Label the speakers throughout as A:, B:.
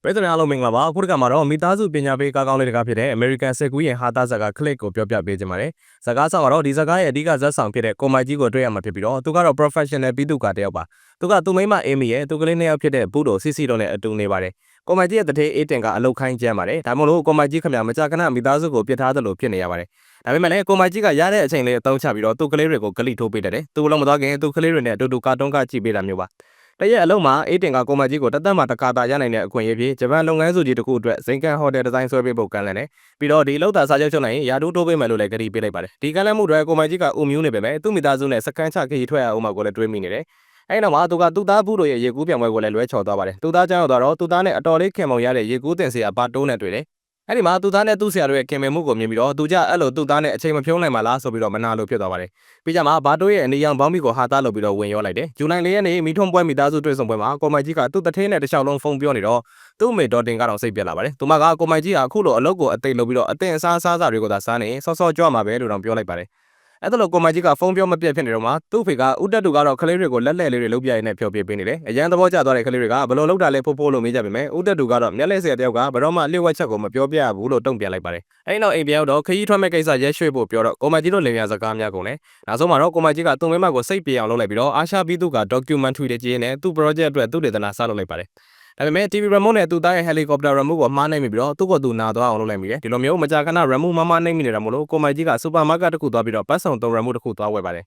A: ပရိသတ်အားလုံးမင်္ဂလာပါအခုတစ်ခါမှာတော့မိသားစုပညာပေးကားကောင်းလေးတကားဖြစ်တဲ့ American စက်ကူးရဲ့ဟာသားဇာတ်ကား click ကိုပြောပြပေးကြပါမယ်။ဇာတ်ကားဆောင်ကတော့ဒီဇာတ်ကားရဲ့အဓိကဇာတ်ဆောင်ဖြစ်တဲ့ကိုမိုက်ကြီးကိုတွေ့ရမှာဖြစ်ပြီးတော့သူကတော့ professional ပြီးသူကတယောက်ပါ။သူကသူ့မိန်းမအေးမီရဲ့သူကလေးနှစ်ယောက်ဖြစ်တဲ့ဘူးတို့စီစီတို့နဲ့အတူနေပါတယ်။ကိုမိုက်ကြီးရဲ့တထေးအေးတင်ကအလုတ်ခိုင်းကျမ်းပါတယ်။ဒါမှမဟုတ်ကိုမိုက်ကြီးခင်ဗျာမကြာခဏမိသားစုကိုပြစ်ထားသလိုဖြစ်နေရပါတယ်။ဒါပေမဲ့လည်းကိုမိုက်ကြီးကရတဲ့အချိန်လေးအသုံးချပြီးတော့သူ့ကလေးတွေကိုဂလိထိုးပေးတယ်။သူ့လုံးမသွားခင်သူ့ကလေးတွေနဲ့အတူတူကာတွန်းကကြည့်ပေးတာမျိုးပါ။တရက်အလုံးမှာအေးတင်ကကိုမကြီးကိုတသက်မှတကာတာရနိုင်တဲ့အခွင့်အရေးဖြစ်ဂျပန်လုပ်ငန်းစုကြီးတစ်ခုအတွက်ဇိမ်ကန်ဟိုတယ်ဒီဇိုင်းဆွဲပေးဖို့ကမ်းလှမ်းတယ်ပြီးတော့ဒီလောက်သာစာချုပ်ချုပ်နိုင်ရင်ယာတူးတိုးပေးမယ်လို့လည်းကြေညာပေးလိုက်ပါတယ်ဒီကမ်းလှမ်းမှုတွေကိုမကြီးကအုံမြူးနေပေမဲ့သူ့မိသားစုနဲ့စကန်ချခရီးထွက်ရအောင်မှာကိုလည်းတွေးမိနေတယ်အဲ့နောက်မှာသူကသူ့သားဘူးတို့ရဲ့ရေကူးပြောင်ပွဲကိုလည်းလွဲချော်သွားပါတယ်သူ့သားကြောင့်တော့သူ့သားနဲ့အတော်လေးခင်မုံရတဲ့ရေကူးတင်စရာဘာတိုးနဲ့တွေ့တယ်အဲ့ဒီမှာသူ့သားနဲ့သူ့ဆရာတို့ရဲ့ခင်မင်မှုကိုမြင်ပြီးတော့သူကြအဲ့လိုသူ့သားနဲ့အချိန်မဖြုံးနိုင်ပါလားဆိုပြီးတော့မနာလို့ဖြစ်သွားပါတယ်ပြီးကြမှာဘာတိုးရဲ့အနေရောင်ဘောင်းမီကိုဟာသားလုပ်ပြီးတော့ဝင်ရောလိုက်တယ်ဇူလိုင်၄ရက်နေ့မိထုံးပွဲမိသားစုတွေ့ဆုံပွဲမှာကိုမိုက်ကြီးကသူ့တထေးနဲ့တခြားလုံးဖုန်းပြောနေတော့သူ့အမေဒေါ်တင်ကတော့စိတ်ပြက်လာပါတယ်သူမကကိုမိုက်ကြီးဟာအခုလိုအလုပ်ကိုအသိလုပ်ပြီးတော့အတင်အစားတွေကိုသာစားနေစောစောကြွမှာပဲလို့တော့ပြောလိုက်ပါတယ်အဲ့ဒါလို့ကိုမိုက်ကြီးကဖုန်းပြောမပြတ်ဖြစ်နေတော့မှသူ့ဖေကဥတက်တူကတော့ကလေးတွေကိုလက်လက်လေးတွေလုပ်ပြရင်းနဲ့ဖြောပြပေးနေတယ်အရန်သဘောကျသွားတဲ့ကလေးတွေကဘလို့လောက်တာလဲဖိုးဖိုးလို့မေးကြပေမဲ့ဥတက်တူကတော့မျက်လက်ဆရာတယောက်ကဘရောမှလျှို့ဝှက်ချက်ကိုမပြောပြရဘူးလို့တုံ့ပြန်လိုက်ပါတယ်အဲ့နောက်အိမ်ပြန်ရောက်တော့ခရီးထွက်မဲ့ကိစ္စရဲရွှေ့ဖို့ပြောတော့ကိုမိုက်ကြီးတို့လင်မြစကားများကုန်တယ်နောက်ဆုံးမှာတော့ကိုမိုက်ကြီးကသူ့မိမကိုစိတ်ပြေအောင်လုပ်လိုက်ပြီးတော့အာရှဘီသူက documentary တွေကြည့်နေသူ့ project အတွက်သူ့ဒေသနာစလုပ်လိုက်ပါတယ်ဒါပေမဲ့ TV remote နဲ့သူ့သားရဲ့ helicopter remote ကိုမှားနိုင်ပြီပြီးတော့သူ့ကိုသူနာသွားအောင်လုပ်လိုက်မိတယ်ဒီလိုမျိုးမကြာခဏ remote မှားနိုင်မိနေတာမို့လို့ကိုမိုက်ကြီးက supermarket တစ်ခုသွားပြီးတော့ပတ်စုံ 3 remote တစ်ခုသွားဝယ်ပါတ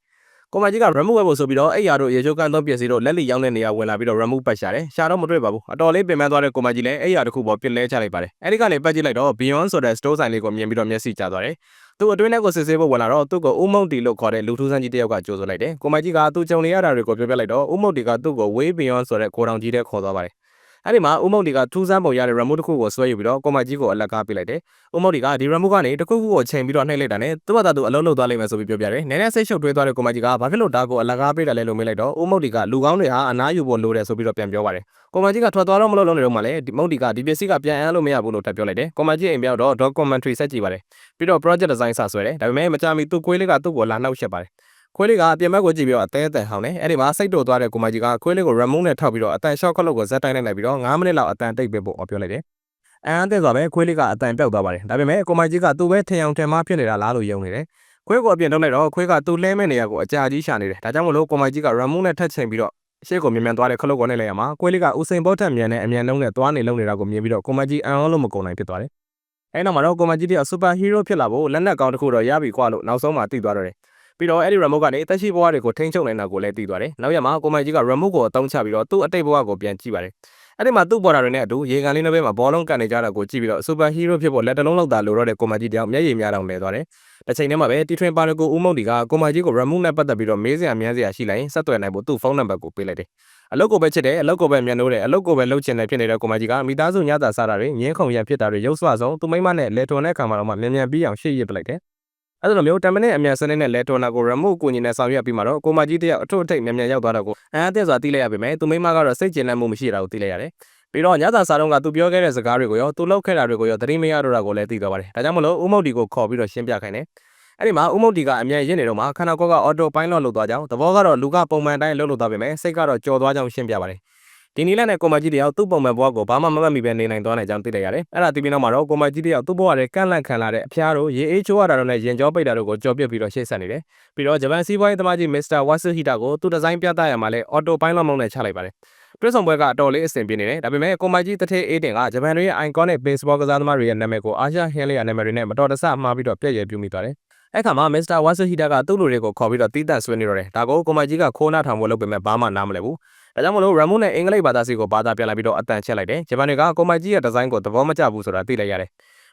A: ယ်ကိုမိုက်ကြီးက remote ဝယ်ဖို့ဆိုပြီးတော့အဲ့ရတို့ရေချိုးကန်သုံးပစ္စည်းတို့လက်လီရောင်းတဲ့နေရာဝင်လာပြီးတော့ remote ပတ်ရှာတယ်ရှာတော့မတွေ့ပါဘူးအတော်လေးပင်ပန်းသွားတဲ့ကိုမိုက်ကြီးလည်းအဲ့ရတစ်ခုပေါ်ပြစ်လဲချလိုက်ပါတယ်အဲ့ဒီကနေပတ်ကြည့်လိုက်တော့ Beyond ဆိုတဲ့ store ဆိုင်လေးကိုမြင်ပြီးတော့မျက်စိကျသွားတယ်သူ့အတွင်းထဲကိုစစ်ဆေးဖို့ဝင်လာတော့သူ့ကိုဦးမုတ်တီလို့ခေါ်တဲ့လူထူးဆန်းကြီးတယောက်ကကြိုးဆိုလိုက်တယ်ကိုမိုက်ကြီးကသူ့ကြုံနေရတာတွေကိုပြောပြလိုက်တော့ဦးမုတ်တီကသူ့ကို Way Beyond ဆိုတဲ့ကိုတောင်ကြီးတဲ့ခေါ်သွားပါတယ်အဲ့ဒီမှာဦးမုတ်တီကထူးဆန်းပုံရတဲ့ remote တစ်ခုကိုဆွဲယူပြီးတော့ကိုမိုက်ကြီးကိုအလက်ကားပေးလိုက်တယ်ဦးမုတ်တီကဒီ remote ကနေတစ်ခုခုကိုချိန်ပြီးတော့နှိပ်လိုက်တာနဲ့သူ့ဘာသာသူအလုံးလုံးသွားလိမ့်မယ်ဆိုပြီးပြောပြတယ်နည်းနည်းစိတ်ရှုပ်ထွေးသွားတဲ့ကိုမိုက်ကြီးကဘာဖြစ်လို့ဒါကိုအလက်ကားပေးတယ်လဲလို့မေးလိုက်တော့ဦးမုတ်တီကလူကောင်းတွေဟာအနားယူဖို့လိုတယ်ဆိုပြီးတော့ပြန်ပြောပါတယ်ကိုမိုက်ကြီးကထွက်သွားတော့မလို့လုံးနေတော့မှလည်းဒီမုတ်တီကဒီပစ္စည်းကပြန်အမ်းလို့မရဘူးလို့ထပ်ပြောလိုက်တယ်ကိုမိုက်ကြီးအိမ်ပြောက်တော့ documentary ဆက်ကြည့်ပါတယ်ပြီးတော့ project design စဆွဲတယ်ဒါပေမဲ့မကြမီသူ့ခွေးလေးကသူ့ကိုလာနှောက်ရှက်ပါတယ်ခွေးလေးကအပြင်ဘက်ကိုကြည့်ပြီးတော့အသေးအတန်ဟောင်းတယ်အဲ့ဒီမှာစိတ်တိုသွားတဲ့ကိုမိုက်ကြီးကခွေးလေးကို remote နဲ့ထောက်ပြီးတော့အတန် short ခလုတ်ကိုဇက်တိုင်းလိုက်ပြီးတော့9မိနစ်လောက်အတန်တိတ်ပေးဖို့ပြောလိုက်တယ်အန်တဲ့ဆိုပဲခွေးလေးကအတန်ပြောက်သွားပါတယ်ဒါပေမဲ့ကိုမိုက်ကြီးကသူ့ပဲထင်အောင်ထင်မှားဖြစ်နေတာလားလို့ယုံနေတယ်ခွေးကိုအပြင်ထုတ်လိုက်တော့ခွေးကသူ့လဲမဲ့နေရာကိုအကြာကြီးရှာနေတယ်ဒါကြောင့်မလို့ကိုမိုက်ကြီးက remote နဲ့ထပ်ချိန်ပြီးတော့ရှေ့ကိုမြန်မြန်သွားတဲ့ခလုတ်ကိုနဲ့လိုက်ရမှာခွေးလေးကဦးစိန်ဘောထက်မြန်တဲ့အမြန်နှုံးနဲ့သွားနေလုံနေတာကိုမြင်ပြီးတော့ကိုမိုက်ကြီးအန်အောင်လို့မကုန်နိုင်ဖြစ်သွားတယ်အဲ့နောက်မှာတော့ကိုမိုက်ကြီးက super hero ဖြစ်လာဖို့လက်နက်ကောင်းတစ်ခုတော့ရပြီကွာလို့နောက်ဆုံးမှသိသွားတော့တယ်ပြီးတော့အဲ့ဒီ remote ကနေတက်ရှိဘဝတွေကိုထိန်းချုပ်နိုင်တာကိုလည်းသိသွားတယ်။နောက်ရမှာကိုမိုက်ကြီးက remote ကိုအသုံးချပြီးတော့သူ့အတိတ်ဘဝကိုပြန်ကြည့်ပါတယ်။အဲ့ဒီမှာသူ့ပေါ်တာတွေနဲ့အတူရေကန်လေးနှစ်ဘက်မှာဘောလုံးကန်နေကြတာကိုကြည့်ပြီးတော့ super hero ဖြစ်ဖို့လက်တလုံးလောက်သာလိုတော့တဲ့ကိုမိုက်ကြီးတယောက်မျက်ရည်များတောင်လဲသွားတယ်။တစ်ချိန်တည်းမှာပဲတီထွင်ပါရကိုဦးမုတ်တီကကိုမိုက်ကြီးကို remote နဲ့ပတ်သက်ပြီးတော့မေးစရာမြန်းစရာရှိလိုက်ရင်ဆက်သွယ်နိုင်ဖို့သူ့ဖုန်းနံပါတ်ကိုပေးလိုက်တယ်။အလုပ်ကိုပဲချစ်တယ်အလုပ်ကိုပဲမြန်လို့တယ်အလုပ်ကိုပဲလုပ်ချင်တယ်ဖြစ်နေတဲ့ကိုမိုက်ကြီးကမိသားစုညတာစားတာတွေငင်းခုန်ရံဖြစ်တာတွေရုပ်ဆွဆုံးသူမိမနဲ့လေထွန်တဲ့ခါမှာတော့မြန်မြန်ပြီးအောင်ရှေ့ရစ်ပလိုက်တယ်အဲ့လိုမျိုး10မိနစ်အမြန်စနစ်နဲ့လဲတော်နာကို remote ကိုညီနဲ့ဆောင်ရွက်ပြီးမှတော့ကိုမကြီးတယောက်အထွတ်အထိပ်မြန်မြန်ရောက်သွားတော့ကိုအန်အသက်စွာတီးလိုက်ရပေမဲ့သူမိမကတော့စိတ်ကျဉ်လန့်မှုမရှိတာကိုတီးလိုက်ရတယ်ပြီးတော့ညသာစားတော့ကသူပြောခဲ့တဲ့စကားတွေကိုရောသူလုပ်ခဲ့တာတွေကိုရောသတိမရတော့တာကိုလည်းသိသွားပါတယ်ဒါကြောင့်မလို့ဦးမုတ်တီကိုခေါ်ပြီးတော့ရှင်းပြခိုင်းတယ်အဲ့ဒီမှာဦးမုတ်တီကအမြန်ရင့်နေတော့မှခန္ဓာကိုယ်က auto pilot လုပ်သွားကြောင်းသဘောကတော့လူကပုံမှန်တိုင်းလှုပ်သွားပေမဲ့စိတ်ကတော့ကြော်သွားကြောင်းရှင်းပြပါတယ်ဒီနီလက်နဲ့ကိုမကြီးတယောက်သူ့ပုံမှန်ဘဝကိုဘာမှမမှတ်မိပဲနေနိုင်သွားနိုင်ကြောင်းသိလိုက်ရတယ်။အဲ့ဒါသိပြီးနောက်မှာတော့ကိုမကြီးတယောက်သူ့ဘဝရဲ့ကန့်လန့်ခံလာတဲ့အဖျားတို့ရေအေးချိုးရတာတို့နဲ့ရင်ကြောပိတ်တာတို့ကိုကြော်ပြစ်ပြီးတော့ရှေ့ဆက်နေတယ်။ပြီးတော့ဂျပန်စီးပွားရေးသမားကြီး Mr. Wasuhita ကိုသူ့ဒီဇိုင်းပြသရမှာလဲ auto pilot မုံနဲ့ချလိုက်ပါတယ်။တွဲဆောင်ပွဲကအတော်လေးအဆင်ပြေနေတယ်။ဒါပေမဲ့ကိုမကြီးတထေးအေးတင်ကဂျပန်တွေရဲ့ iconic baseball ကစားသမားတွေရဲ့နာမည်ကိုအာရှဟင်းလျာနာမည်တွေနဲ့မတော်တဆမှားပြီးတော့ပြည့်ရည်ပြုမိသွားတယ်။အဲ့ခါမှာ Mr. Wasuhita ကသူ့လူတွေကိုခေါ်ပြီးတော့တီးတန့်ဆွေးနေတော့တယ်။ဒါကိုကိုမကြီးကခိုးနှာထောင်ဖို့လုပ်ပေမဲ့ဘာမှနားမလည်ဘူး။ဒါကြောင့်မလို့ remote နဲ့အင်္ဂလိပ်ဘာသာစီကိုဘာသာပြန်လာပြီးတော့အတန်ချက်လိုက်တယ်ဂျပန်တွေကကိုမိုက်ကြီးရဲ့ဒီဇိုင်းကိုသဘောမကျဘူးဆိုတာသိလိုက်ရတယ်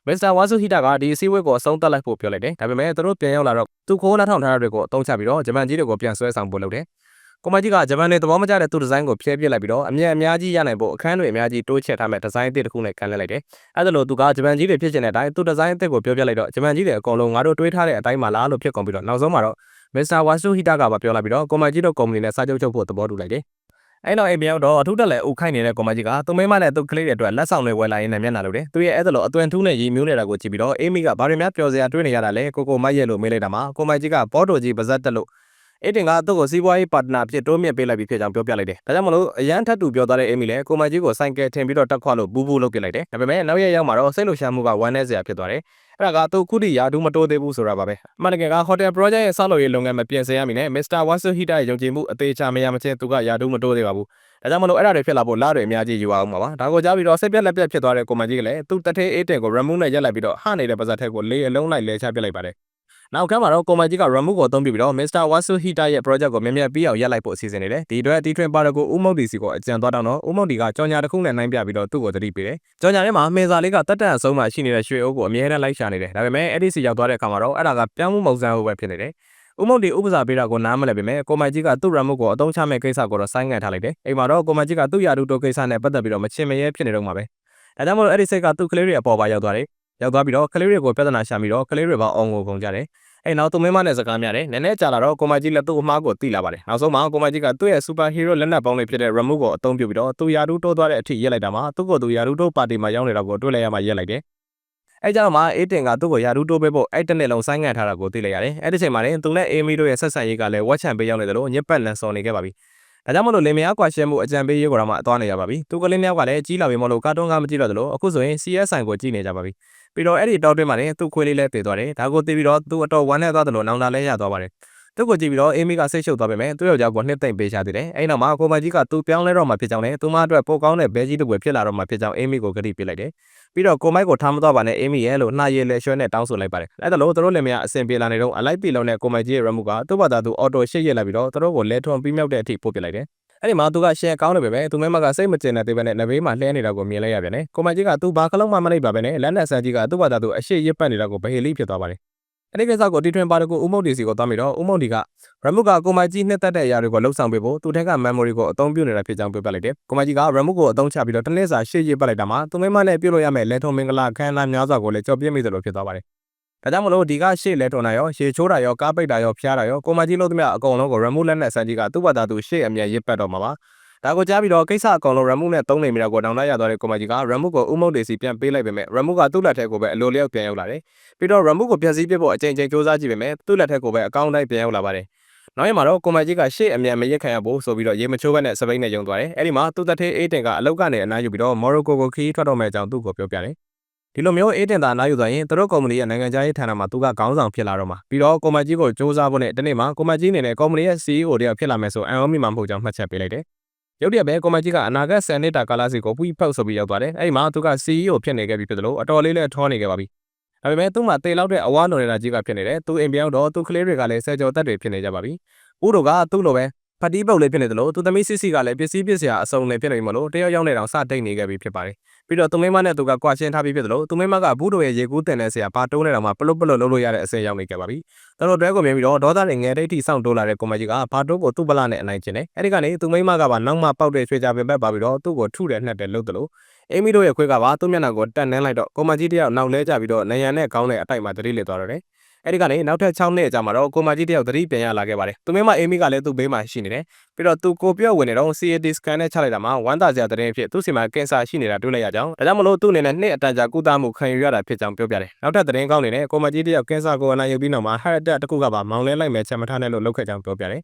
A: Mr. Wasuhita ကဒီအစည်းအဝေးကိုအဆုံးသတ်လိုက်ဖို့ပြောလိုက်တယ်ဒါပေမဲ့သူတို့ပြန်ရောက်လာတော့သူခိုးနှာထောင်ထားတာတွေကိုအသုံးချပြီးတော့ဂျပန်ကြီးတွေကိုပြန်ဆွဲဆောင်ဖို့လုပ်တယ်ကိုမိုက်ကြီးကဂျပန်တွေသဘောမကျတဲ့သူ့ဒီဇိုင်းကိုဖျက်ပစ်လိုက်ပြီးတော့အမြဲအများကြီးရနိုင်ဖို့အခန်းတွေအများကြီးတိုးချဲ့ထားမဲ့ဒီဇိုင်းအသစ်တစ်ခုနဲ့ကန်လှည့်လိုက်တယ်အဲ့ဒါလို့သူကဂျပန်ကြီးတွေဖြစ်ချင်တဲ့အတိုင်းသူ့ဒီဇိုင်းအသစ်ကိုပြောပြလိုက်တော့ဂျပန်ကြီးတွေအကုန်လုံးငါတို့တွေးထားတဲ့အတိုင်းမှလားလို့ဖြစ်ကုန်ပြီးတော့နောက်ဆုံးမှာတော့Mr. Wasuhita ကပြောလာပြီးတော့ကိုမိုက်ကြီးတို့ကုမ္ပဏီနဲ့စာချုပ်ချုပ်ဖို့သဘောတူလိုက်တယ်အဲ့တော့အိမ်ပြောင်းတော့အထူးတက်လဲအုပ်ခိုင်းနေတဲ့ကိုမကြီးကသူမိမနဲ့သူ့ကလေးတွေအတွက်လက်ဆောင်တွေဝယ်လာရင်းနဲ့မျက်နှာလိုတယ်သူရဲ့အဲ့ဒါလိုအသွင်ထူးနဲ့ရီမျိုးနေတာကိုကြည့်ပြီးတော့အေးမီကဘာတွေများပျော်စရာတွေးနေရတာလဲကိုမိုက်ရဲ့လို့မေးလိုက်တာမှာကိုမိုက်ကြီးကဘောတိုကြီးပါဇက်တက်လို့ အေးတင်ကသူ့ကိုစီးပွားရေးပါတနာဖြစ်တိုးမြင့်ပေးလိုက်ပြီးဖြစ်ကြောင်းပြောပြလိုက်တယ်ဒါကြောင့်မလို့အရန်ထပ်တူပြောသွားတဲ့အေမီလည်းကိုမကြီးကိုဆိုင်ကယ်ထင်ပြီးတော့တက်ခွလို့ဘူးဘူးလုပ်ပြလိုက်တယ်ဒါပေမဲ့နောက်ရက်ရောက်မှာတော့စိတ်လှုပ်ရှားမှုကဝမ်းနည်းစရာဖြစ်သွားတယ်အဲ့ဒါကသူခုထိယာဒူးမတိုးသေးဘူးဆိုတာပါပဲအမှန်တကယ်ကဟိုတယ် project ရဲ့ဆောက်လုပ်ရေးလုပ်ငန်းမပြင်ဆင်ရမီနဲ့ Mr. Wasuhita ရဲ့ယုံကြည်မှုအသေးချာမရမချင်းသူကယာဒူးမတိုးသေးပါဘူးဒါကြောင့်မလို့အဲ့ဒါတွေဖြစ်လာဖို့လားတွေအများကြီးယူအောင်ပါဒါကိုကြားပြီးတော့စိတ်ပြက်လက်ပြက်ဖြစ်သွားတဲ့ကိုမကြီးကလည်းသူ့တထဲအေးတင်ကို remove နဲ့ရက်လိုက်ပြီးတော့ဟနေတဲ့ပါဇက်ထက်ကိုလေးအလုံးလိုက်လဲချပစ်လိုက်ပါတယ်နောက်ခါမှာတော့ကိုမကြီးက remove ကိုအသုံးပြုပြီးတော့ Mr. Wasuhita ရဲ့ project ကိုမြင်မြတ်ပြီးအောင်ရက်လိုက်ဖို့အစီအစဉ်နေတယ်ဒီအတွက်တီထွင်ပါတော့ကိုဦးမုတ်တီစီကိုအကြံသွားတော့ဦးမုတ်တီကကြော်ညာတစ်ခုနဲ့နှိုင်းပြပြီးတော့သူ့ကိုသတိပေးတယ်ကြော်ညာထဲမှာမင်းစာလေးကတက်တက်အဆုံးမှရှိနေတဲ့ရွှေအိုးကိုအမြဲတမ်းလိုက်ရှာနေတယ်ဒါပေမဲ့အဲ့ဒီစီရောက်သွားတဲ့အခါမှာတော့အဲ့ဒါကပြောင်းမှုမုံစမ်းဟုတ်ပဲဖြစ်နေတယ်ဦးမုတ်တီဥပစာပေးတာကိုနားမလဲပေမဲ့ကိုမကြီးကသူ့ remove ကိုအသုံးချမဲ့ကိစ္စကိုတော့ဆိုင်းငံ့ထားလိုက်တယ်အိမ်မှာတော့ကိုမကြီးကသူ့ယာဒူတိုကိစ္စနဲ့ပတ်သက်ပြီးတော့မချင်မရဲဖြစ်နေတော့မှာပဲဒါကြောင့်မို့အဲ့ဒီစိတ်ကသူ့ကလေးတွေအပေါ်ပါရောက်သွားတယ်ရောက်သွားပြီးတော့ကလေးတွေကိုပြဿနာရှာပြီးတော့ကလေးတွေပါအောင်ကိုကုန်ကြတယ်အဲ့နောက်သူမင်းမနဲ့စကားများတယ်နည်းနည်းကြာလာတော့ကိုမကြီးလည်းသူ့အမားကိုတိလာပါတယ်နောက်ဆုံးမှာကိုမကြီးကသူ့ရဲ့ super hero လက်နက်ပေါင်းလေးဖြစ်တဲ့ remove ကိုအသုံးပြုပြီးတော့သူယာဒူတိုးသွားတဲ့အထိရက်လိုက်တာမှာသူ့ကိုသူယာဒူတိုးပါတီမှာရောက်နေတာကိုတွေ့လိုက်ရမှရက်လိုက်တယ်အဲ့ကြောင့်မှအေးတင်ကသူ့ကိုယာဒူတိုးပေးဖို့အဲ့တနေ့လုံးဆိုင်းငံ့ထားတာကိုသိလိုက်ရတယ်အဲ့ဒီချိန်မှာလည်းသူနဲ့အေမီတို့ရဲ့ဆက်ဆံရေးကလည်းဝက်ချန်ပေးရောက်နေတယ်လို့ညက်ပတ်လန်စော်နေခဲ့ပါပြီဒါကြောင့်မလို့လင်မယားကွာရှင်းမှုအကြံပေးရေးကိုတော့မှအသွားနေရပါပြီသူကလေးမျိုးကလည်းကြီးလာပြီမလို့ကာတွန်းကားမကြည့်တော့သလိုအခုဆိုရင် CSI ကိုကြည့်နေကြပါပြီပြီးတော့အဲ့ဒီတောက်တွင်းမှာလည်းသူ့ခွေးလေးလည်းတည်သွားတယ်ဒါကိုသိပြီးတော့သူအတော်ဝမ်းနဲ့သွားတယ်လို့နောင်တာလည်းရသွားပါတယ်သူ့ကိုကြည့်ပြီးတော့အေမီကစိတ်ရှုပ်သွားပေမဲ့သူ့ယောက်ျားကိုနှစ်သိမ့်ပေးချသေးတယ်အဲ့နောက်မှာကိုမကြီးကသူပြောင်းလဲတော့မှဖြစ်ကြောင်းနဲ့သူမအတွက်ပိုကောင်းတဲ့ဘဲကြီးတစ်ပွဲဖြစ်လာတော့မှဖြစ်ကြောင်းအေမီကိုဂတိပေးလိုက်တယ်ပြီးတော့ကိုမိုက်ကိုထားမသွားပါနဲ့အေမီရဲ့လို့နှာရည်လဲရွှဲနဲ့တောင်းဆိုလိုက်ပါတယ်အဲ့ဒါလို့သူတို့လင်မယားအဆင်ပြေလာနေတော့အလိုက်ပြီလုံးနဲ့ကိုမိုက်ကြီးရဲ့ remove ကသူ့ဘာသာသူအော်တိုရှေ့ရက်လိုက်ပြီးတော့သူတို့ကိုလဲထွန်ပြီးမြောက်တဲ့အထိပို့ပစ်လိုက်တယ်အဲ့ဒီမှာသူကရှယ်ကောင်းနေပဲပဲသူမဲမကစိတ်မကျင်တဲ့သေးပဲနဲ့နဘေးမှာလှဲနေတာကိုမြင်လိုက်ရပြန်တယ်ကိုမကြီးကသူဘာခလုံးမှမလိုက်ပါပဲနဲ့လက်နဲ့ဆန်းကြီးကသူ့ဘာသာသူအရှိရစ်ပတ်နေတာကိုဗဟေလိဖြစ်သွားပါတယ်အဲ့ဒီကိစ္စကိုတီထွင်ပါတကူဦးမုတ်တီစီကိုသွားပြီးတော့ဦးမုတ်တီက remove ကကိုမကြီးနှစ်သက်တဲ့အရာတွေကိုလှုပ်ဆောင်ပေးဖို့သူထက်က memory ကိုအသုံးပြုနေတာဖြစ်ကြောင်းပြောပြလိုက်တယ်ကိုမကြီးက remove ကိုအသုံးချပြီးတော့တစ်နေ့စာရှေ့ရစ်ပတ်လိုက်တာမှာသူမဲမနဲ့ပြုတ်လို့ရမယ့်လဲထုံမင်္ဂလာခမ်းနားများစွာကိုလည်းကြော်ပြစ်မိသလိုဖြစ်သွားပါတယ်ဒါကြောင့်မလို့ဒီကရှေ့လဲထုံတာရောရှေ့ချိုးတာရောကားပိတ်တာရောဖျားတာရောကိုမကြီးလို့သမျှအကုန်လုံးကို remove လက်နဲ့ဆန်းကြီးကသူ့ဘာသာသူရှေ့အမြဲရစ်ပတ်တော့မှာပါဒါကိုကြားပြီးတော့ကိစ္စအကောင်လုံး remove နဲ့သုံးနေမိတာကိုတောင်းတရသွားတဲ့ကိုမကြီးက remove ကိုဦးမုတ်တေစီပြန်ပေးလိုက်ပေမဲ့ remove ကသူ့လက်ထဲကိုပဲအလိုလျောက်ပြန်ရောက်လာတယ်ပြီးတော့ remove ကိုပြန်စည်းပြဖို့အချိန်ချင်းစူးစမ်းကြည့်ပေမဲ့သူ့လက်ထဲကိုပဲအကောင့်တိုင်းပြန်ရောက်လာပါတယ်နောက်ရက်မှာတော့ကိုမကြီးကရှေ့အမြန်မရက်ခံရဖို့ဆိုပြီးတော့ရေမချိုးဘက်နဲ့စပိန်နဲ့ယုံသွားတယ်အဲ့ဒီမှာသူ့သက်သေးအေးတင်ကအလောက်ကနေအနားယူပြီးတော့မော်ရိုကိုကိုခီးထွက်တော့မဲ့အကြောင်းသူ့ကိုပြောပြတယ်ဒီလိုမျိုးအေးတင်တာအနားယူသွားရင်သူတို့ကုမ္ပဏီရဲ့နိုင်ငံခြားရေးဌာနမှာသူကခေါင်းဆောင်ဖြစ်လာတော့မှာပြီးတော့ကိုမကြီးကိုစူးစမ်းဖို့နဲ့ဒီနေ့မှာကိုမကြီးအနေနဲ့ကုမ္ပဏီရဲ့ CEO တယောက်ဖြစ်လာမယ်ဆိုအန်အောမီမှာမဟုတ်ကြောင်းမှတ်ချက်ပေးလိုက်တယ်ရုတ်တရက်ပဲကိုမကြီးကအနာဂတ်10နှစ်တာကာလစီကိုပူဖောက်ဆိုပြီးရောက်သွားတယ်အဲ့ဒီမှာသူက CEO ဖြစ်နေခဲ့ပြီဖြစ်တယ်လို့အတော်လေးလည်းထောနေခဲ့ပါပြီဒါပေမဲ့သူ့မှာတေလောက်တဲ့အဝါလွန်နေတာကြီးကဖြစ်နေတယ်သူအိမ်ပြောင်းတော့သူကလေးတွေကလည်းဆယ်ကျော်သက်တွေဖြစ်နေကြပါပြီဦးတို့ကသူ့လိုပဲဖတီးပုတ်လေးဖြစ်နေတယ်လို့သူသမီးစစ်စီကလည်းပစ္စည်းပစ္စရာအစုံနဲ့ဖြစ်နေပြီမလို့တယောက်ယောက်နဲ့တောင်စတိတ်နေခဲ့ပြီဖြစ်ပါတယ်ပြီးတော့သူမိမနဲ့သူကကွာရှင်းထားပြီးဖြစ်တယ်လို့သူမိမကဘူးတို့ရဲ့ရေကူးတင်တဲ့ဆရာဘာတိုးနေတာမှပလုတ်ပလုတ်လုပ်လို့ရတဲ့အဆင့်ရောက်နေခဲ့ပါပြီသူတို့တွဲကိုမြင်ပြီးတော့ဒေါသတွေငယ်တိတ်ထိစောင့်တိုးလာတဲ့ကိုမကြီးကဘာတိုးကိုသူ့ပလနဲ့အနိုင်ကျင်တယ်အဲ့ဒီကနေသူမိမကပါနောက်မှပေါက်တဲ့ရွှေကြပင်ဘက်ပါပြီးတော့သူ့ကိုထုတယ်နှက်တယ်လို့တယ်လို့အေမီတို့ရဲ့ခွေးကပါသူ့မျက်နှာကိုတက်နှန်းလိုက်တော့ကိုမကြီးတယောက်နောက်လဲကြပြီးတော့နယံနဲ့ခေါင်းနဲ့အတိုက်မှာတတိလစ်သွားတော့တယ်အဲ့ဒီကနေနောက်ထပ်6နှစ်အကြာမှာတော့ကိုမကြီးတယောက်သတိပြန်ရလာခဲ့ပါတယ်သူမင်းမအေမီကလည်းသူ့ဘေးမှာရှိနေတယ်ပြီးတော့သူကိုပြော့ဝင်နေတော့ CAT scan နဲ့ချလိုက်တာမှာဝမ်းသာစရာသတင်းဖြစ်သူ့စီမှာကင်ဆာရှိနေတာတွေ့လိုက်ရကြောင်းဒါကြောင့်မလို့သူ့အနေနဲ့နှစ်အတန်ကြာကုသမှုခံယူရတာဖြစ်ကြောင်းပြောပြတယ်နောက်ထပ်သတင်းကောင်းနေနဲ့ကိုမကြီးတယောက်ကင်ဆာကိုအနိုင်ယူပြီးနောက်မှာ heart attack တစ်ခုကပါမောင်းလဲလိုက်မယ်ချက်မထားနဲ့လို့လုပ်ခဲ့ကြောင်းပြောပြတ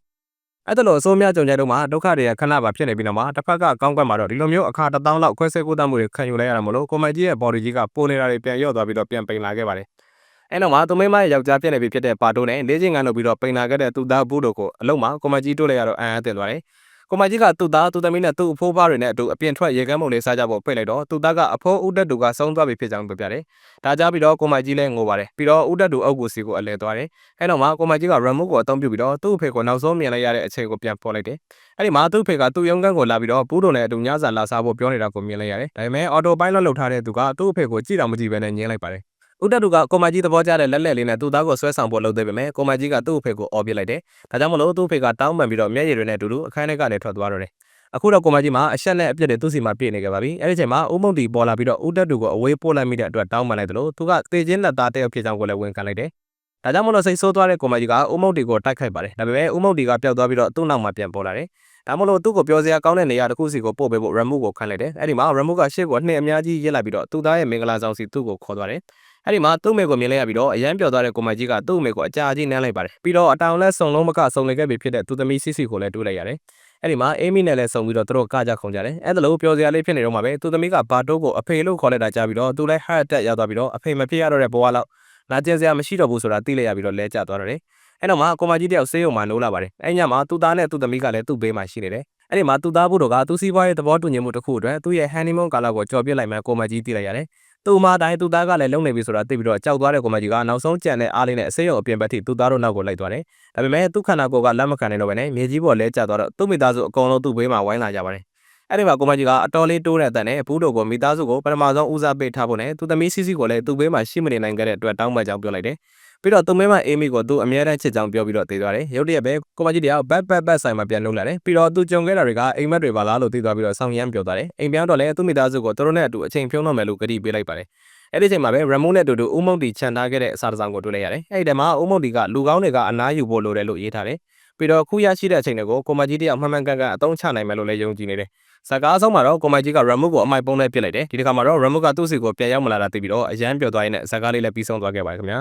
A: ယ်အဲ့ဒါလို့အစိုးရကြုံကြတော့မှဒုက္ခတွေကခဏပါဖြစ်နေပြီးတော့မှတစ်ဖက်ကကောင်းကွက်မှာတော့ဒီလိုမျိုးအခါ1000လောက်ခွဲစိတ်ကုသမှုတွေခံယူလိုက်ရတာမလို့ကိုမကြီးရဲ့ body ကြီးကပိုနေတာတွေပြန်ရော့သွားပြီးတော့ပြန်ပိန်လာခဲ့ပါတယ်အဲ့တော့မှသူမိမရဲ့ယောက်ျားပြည့်နေပြီဖြစ်တဲ့ပါတိုးနဲ့လေးချင်းကန်လုပ်ပြီးတော့ပိန်လာခဲ့တဲ့သူသားဘူးတို့ကိုအလုံးမှာကိုမကြီးတို့လိုက်ရတော့အံ့အားသင့်သွားတယ်ကိုမကြီးကသူ့သားသူသမီးနဲ့သူ့အဖိုးဖွားတွေနဲ့အတူအပြင်ထွက်ရေကမ်းမုံလေးစားကြဖို့ဖိတ်လိုက်တော့သူသားကအဖိုးဦးတက်တူကဆုံးသွားပြီဖြစ်ကြောင်းပြောပြတယ်ဒါကြပြီးတော့ကိုမကြီးလည်းငိုပါတယ်ပြီးတော့ဦးတက်တူအုပ်ကိုစီကိုအလဲသွားတယ်အဲ့တော့မှကိုမကြီးက remove ကိုအသုံးပြုပြီးတော့သူ့အဖေကိုနောက်ဆုံးမြင်လိုက်ရတဲ့အချိန်ကိုပြန်ပေါ်လိုက်တယ်အဲ့ဒီမှာသူ့အဖေကသူ့ရုံးခန်းကိုလာပြီးတော့ဘူးတို့နဲ့အတူညစာလာစားဖို့ပြောနေတာကိုမြင်လိုက်ရတယ်ဒါပေမဲ့အော်တိုပိုင်းလုပ်ထားတဲ့သူကသူ့အဖေကိုကြည့်တော့မကြည့်ဘဲနဲ့ညင်းလိုက်ပါတယ်ဦးတက်တူကကိုမကြီးသဘောကျတဲ့လက်လက်လေးနဲ့သူ့သားကိုဆွဲဆောင်ဖို့လုပ်သေးပေမဲ့ကိုမကြီးကသူ့အဖေကိုအော်ပြစ်လိုက်တယ်။ဒါကြောင့်မလို့သူ့အဖေကတောင်းပန်ပြီးတော့မျက်ရည်တွေနဲ့အတူတူအခန်းထဲကနေထွက်သွားတော့တယ်။အခုတော့ကိုမကြီးမှာအရှက်နဲ့အပြစ်တွေသူ့စီမှာပြည့်နေကြပါပြီ။အဲဒီချိန်မှာဦးမုံတီပေါ်လာပြီးတော့ဦးတက်တူကိုအဝေးပို့လိုက်မိတဲ့အတွက်တောင်းပန်လိုက်တယ်လို့သူကသေချင်းလက်သားတယောက်ဖြစ်ကြောင်းကိုလည်းဝန်ခံလိုက်တယ်။ဒါကြောင့်မလို့စိတ်ဆိုးသွားတဲ့ကိုမကြီးကဦးမုံတီကိုတိုက်ခိုက်ပါတယ်။ဒါပေမဲ့ဦးမုံတီကပျောက်သွားပြီးတော့သူ့နောက်မှာပြန်ပေါ်လာတယ်။ဒါမှမဟုတ်သူ့ကိုပြောစရာကောင်းတဲ့နေရာတစ်ခုစီကိုပို့ပေးဖို့ remove ကိုခန့်လိုက်တယ်။အဲဒီမှာ remove ကရှေ့ကိုနှင်းအများကြီးရစ်လိုက်ပြီးတော့သူ့သားရဲ့မင်္ဂလာဆောင်စီသူ့ကိုခေါ်သွားတယ်။ အဲ့ဒီမှာသူ့မိကိုမြင်လိုက်ရပြီးတော့အရန်ပျော်သွားတဲ့ကိုမကြီးကသူ့မိကိုအကြာကြီးနမ်းလိုက်ပါတယ်ပြီးတော့အတောင်လဲစုံလုံးမကစုံလင်ခဲ့ပြီဖြစ်တဲ့သူသမီးစီစီကိုလည်းတွေးလိုက်ရတယ်အဲ့ဒီမှာအေးမီနဲ့လည်းစုံပြီးတော့သူတို့ကကြခုန်ကြတယ်အဲ့ဒါလို့ပျော်စရာလေးဖြစ်နေတော့မှာပဲသူသမီးကဘာတိုးကိုအဖေလို့ခေါ်လိုက်တာကြားပြီးတော့သူလည်း heart attack ရောက်သွားပြီးတော့အဖေမဖြစ်ရတော့တဲ့ဘဝလောက်နာကျင်စရာမရှိတော့ဘူးဆိုတာသိလိုက်ရပြီးတော့လဲကျသွားတော့တယ်အဲ့တော့မှကိုမကြီးတယောက်ဆေးရုံမှာနိုးလာပါတယ်အဲ့ညမှာသူ့သားနဲ့သူ့သမီးကလည်းသူ့ဘေးမှာရှိနေတယ်အဲ့ဒီမှာသူ့သားဖို့တော့ကသူ့စီးပွားရေးသဘောတူညီမှုတစ်ခုအတွက်သူ့ရဲ့ honeymoon ကာလကိုကြော်ပြစ်လိုက်မှကိုမကြီးသိလိုက်ရတယ်သူ့မတိုင်းသူ့သားကလည်းလုံနေပြီဆိုတာသိပြီးတော့ကြောက်သွားတဲ့ကိုမကြီးကနောက်ဆုံးကြံတဲ့အားလေးနဲ့အဆေးရုံအပြင်ဘက်ထိသူ့သားတို့နောက်ကိုလိုက်သွားတယ်ဒါပေမဲ့သူ့ခန္ဓာကိုယ်ကလက်မခံနိုင်တော့ဘဲနဲ့မြေကြီးပေါ်လဲကျသွားတော့သူ့မိသားစုအကုန်လုံးသူ့ဘေးမှာဝိုင်းလာကြပါတယ်အဲ့ဒီမှာကိုမကြီးကအတော်လေးတိုးတဲ့အတန်နဲ့ဘူးတို့ကိုမိသားစုကိုပထမဆုံးဦးစားပေးထားဖို့နဲ့သူသမီးစီစီကိုလည်းသူ့ဘေးမှာရှိမနေနိုင်ခဲ့တဲ့အတွက်တောင်းပန်ကြောင်းပြောလိုက်တယ်ပြီးတော့သူမဲမအေးမီကိုသူအမြဲတမ်းချစ်ကြောင်းပြောပြီးတော့တည်သွားတယ်ရုတ်တရက်ပဲကိုမကြီးတယောက်ဘတ်ဆိုင်မှာပြန်လုံလာတယ်ပြီးတော့သူကြုံခဲ့တာတွေကအိမ်မက်တွေပါလားလို့သိသွားပြီးတော့ဆောင်းရမ်းပြောသွားတယ်အိမ်ပြောင်းတော့လည်းသူ့မိသားစုကိုသူတို့နဲ့အတူအချိန်ဖြုံးတော့မယ်လို့ကတိပေးလိုက်ပါတယ်အဲ့ဒီချိန်မှာပဲရမုန်းနဲ့တူတူဦးမုံတီခြံထားခဲ့တဲ့အစာတစောင်ကိုတွေ့လိုက်ရတယ်အဲ့ဒီတည်းမှာဦးမုံတီကလူကောင်းတွေကအနားယူဖို့လိုတယ်လို့ရေးထားတယ်ပြီးတော့ခုရရှိတဲ့အချိန်တွေကိုကိုမကြီးတယောက်မှန်မှန်ကန်ကန်အသုံးချနိုင်မယ်လို့လည်းယုံကြည်နေတယ်စကားအဆုံးမှာတော့ကိုမကြီးကရမုကိုအမိုက်ပုံးနဲ့ပြစ်လိုက်တယ်ဒီတစ်ခါမှာတော့ရမုကသူ့စီကိုပြန်ရောက်မလာတာသိပြီးတော့အရန်ပျော်သွားရင်းနဲ့စကားလေးလည်းပြီးဆုံးသွားခဲ့ပါတယ်ခင်ဗျာ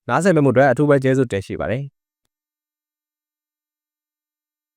A: 90မိနစ်အတွက်အထူးပဲကျေးဇူးတင်ရှိပါတယ်